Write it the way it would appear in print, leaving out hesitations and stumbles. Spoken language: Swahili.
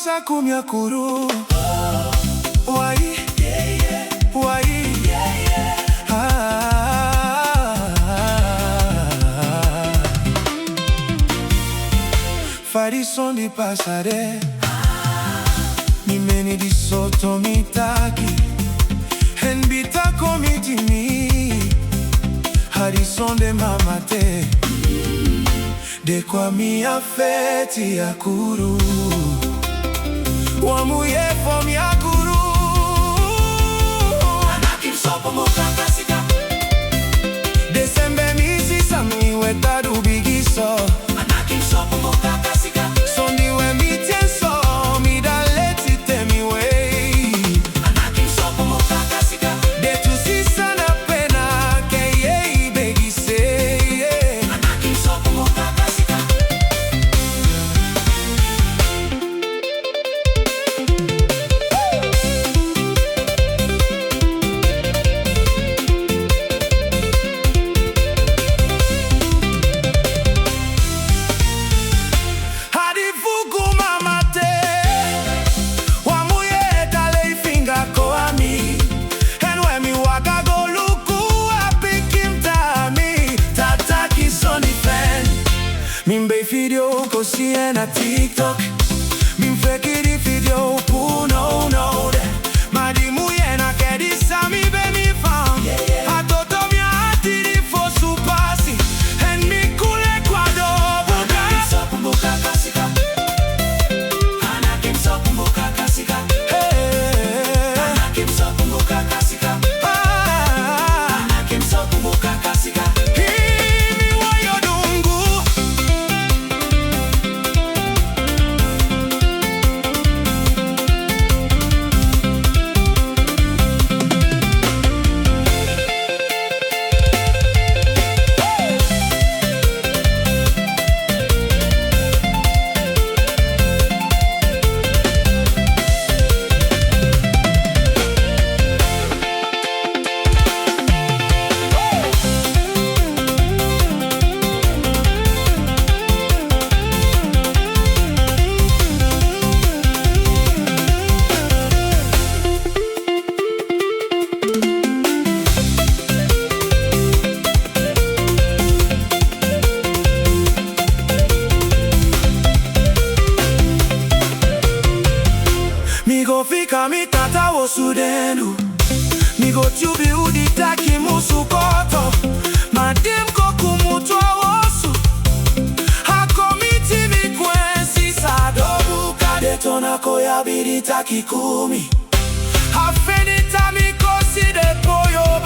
Maisha kumyakuru Wai Wai Farison di pasare Nimeni di sotto mitaki Enbita komitimi Harison de mamate De kwa mi afeti ya kuru Wamuye fom ya kuru Anakim sopo mokakasika Desembe misi sami wetadu bigiso Anakim sopo mokakasika Sondi we mitienso midaleti temiwe Anakim sopo mokakasika Detu sisa na pena keye begise Anakim sopo mokakasika Mimbe video kosi na TikTok Mimfeki di video puno unode Madimu yena kedi sami be mi fam Atoto mi ati di fosu pasi En mi kule kwa do buka Anakim sopu mbuka kasika Anakim sopu mbuka kasika Anakim sopu mbuka kasika Anakim sopu mbuka kasika Migo fika mitata wosudenu Migo tubi uditaki musukoto Madim kokumutwa wosu Hakomiti mikwensi sadobu Kadetona koya biditaki kumi Hafenita mikosi de koyo